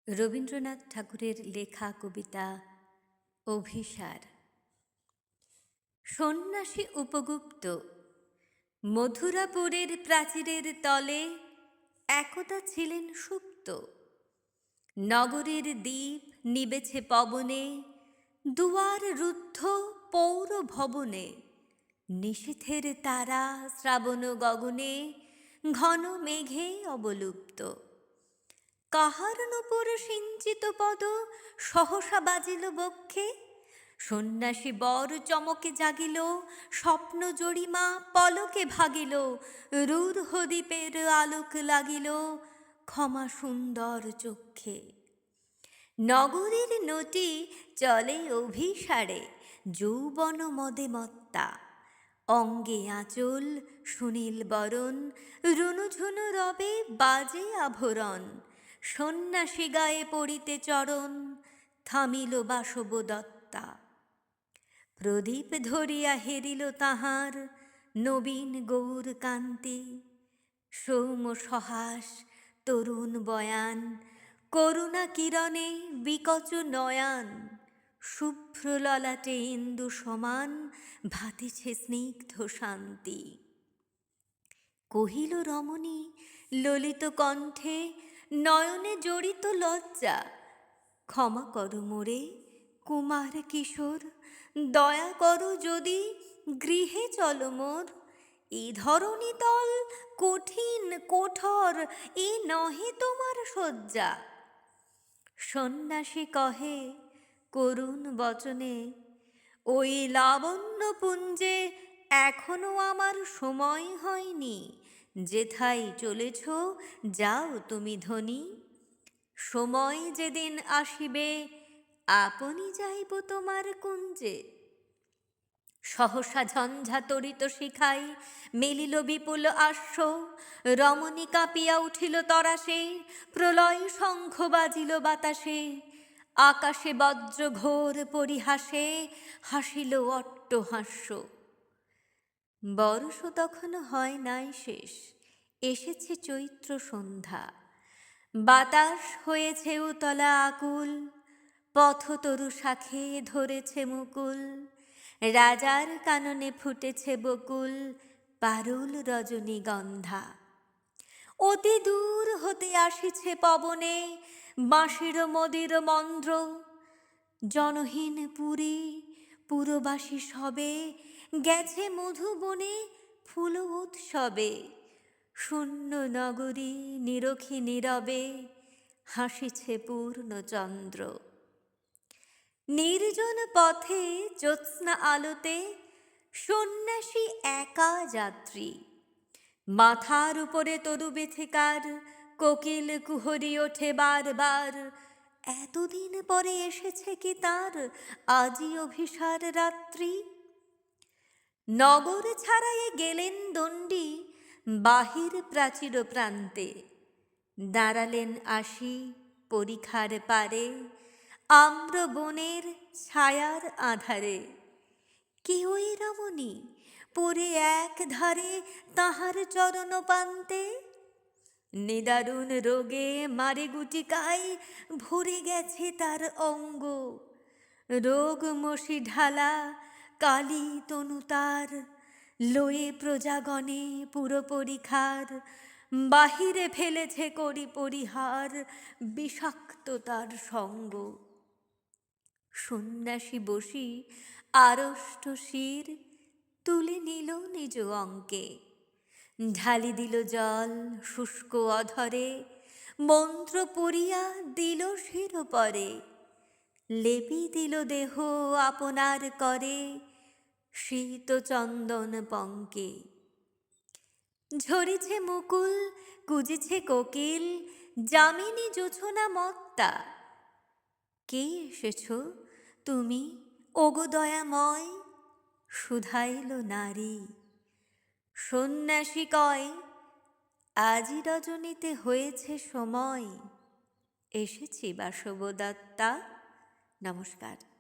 রবীন্দ্রনাথ ঠাকুরের লেখা কবিতা অভিসার। সন্ন্যাসী উপগুপ্ত মথুরাপুরের প্রাচীরের তলে একদা ছিলেন সুপ্ত। নগরের দ্বীপ নিবেছে পবনে, দুয়ার রুদ্ধ পৌর ভবনে। নিশীথের তারা শ্রাবণ গগনে, ঘন মেঘে অবলুপ্ত। কাহার নূপুর সিঞ্চিত পদ সহসা বাজিল বক্ষে। সন্ন্যাসী বর চমকে জাগিল, স্বপ্ন জরিমা পলকে ভাগিল। রূঢ় দ্বীপের আলোক লাগিল, ক্ষমা সুন্দর চক্ষে। নগরীর নটি চলে অভিসারে, যৌবন মদে মত্তা। অঙ্গে আঁচল সুনীল বরণ, রুনুঝুনু রবে বাজে আভরণ। সন্ন্যাসী গায়ে পড়িতে চরণ, থামিল বাসব দত্তা। প্রদীপ ধরিয়া হেরিল তাহার নবীন গৌর কান্তি। সৌম সহাস তরুণ বয়ান, করুণা কিরণে বিকচ নয়ান। শুভ্র ললাটে ইন্দু সমান, ভাতিছে স্নিগ্ধ শান্তি। কহিল রমণী ললিত কণ্ঠে, নয়নে জড়িত লজ্জা। ক্ষমা করো মোরে কুমার কিশোর, দয়া করো যদি গৃহে চলো মোর। এই ধরণী তল কঠিন কঠোর, এ নহে তোমার শয্যা। সন্ন্যাসী কহে করুণ বচনে, ওই লাবণ্যপুঞ্জে এখনো আমার সময় হয়নি। যেথায় চলেছ যাও তুমি ধনী, সময় যেদিন আসিবে আপনি যাইব তোমার কুঞ্জে। সহসা ঝঞ্ঝা তরিত শিখাই মেলিল বিপুল আশ্ব। রমণী কাঁপিয়া উঠিল তরাসে, প্রলয় শঙ্খ বাজিল বাতাসে। আকাশে বজ্র ঘোর পরিহাসে, হাসিল অট্টহাস্য। বর্ষ তখনও হয় নাই শেষ, এসেছে চৈত্র সন্ধ্যা। বাতাস হয়েছে উতলা আকুল, পথতরু শাখে ধরেছে মুকুল। রাজার কাননে ফুটেছে বকুল, পারুল রজনীগন্ধা। অতি দূর হতে আসিছে পবনে, বাঁশির মদির মন্দ্র। জনহীন পুরী পুরবাসী সবে, গেছে মধুবনে ফুল উৎসবে। শূন্য নগরী নিরখী নীরবে, হাসিছে পূর্ণচন্দ্র। নির্জন পথে জ্যোৎস্না আলোতে, সন্ন্যাসী একা যাত্রী। মাথার উপরে তরু বেথিকার, কোকিল কুহরি ওঠে বার বার। এতদিন পরে এসেছে কি তার আজি অভিসার রাত্রি। নগর ছাড়াইয়ে গেলেন দণ্ডী বাহির প্রাচীর প্রান্তে। দাঁড়ালেন আসি পরিখার পারে, আম্র বনের ছায়ার আধারে। কে ওই রমণী পরে এক ধারে তাহার চরণ পান্তে। নিদারুণ রোগে মারে গুটিকায়, ভরে গেছে তার অঙ্গ। রোগ মশি ঢালা কালী তনু তার, লয়ে প্রজাগণে পুর পরিখার। বাহিরে ফেলেছে করি পরিহার, বিষাক্ত তার সঙ্গ। সন্ন্যাসী বসি আড়ষ্ট শির, তুলে নিল নিজ অঙ্কে। ঢালি দিল জল শুষ্ক অধরে, মন্ত্র পড়িয়া দিল শিরোপরে। লেপি দিল দেহ আপনার করে, শীত চন্দন পঙ্কে। ঝরিছে মুকুল কুজিছে কোকিল, যামিনী জোছনা মত্তা। কে এসেছ তুমি ওগো দয়াময়, শুধাইল নারী। সন্ন্যাসী কয়, আজি রজনীতে হয়েছে সময়, এসেছি বাসব দত্তা। নমস্কার।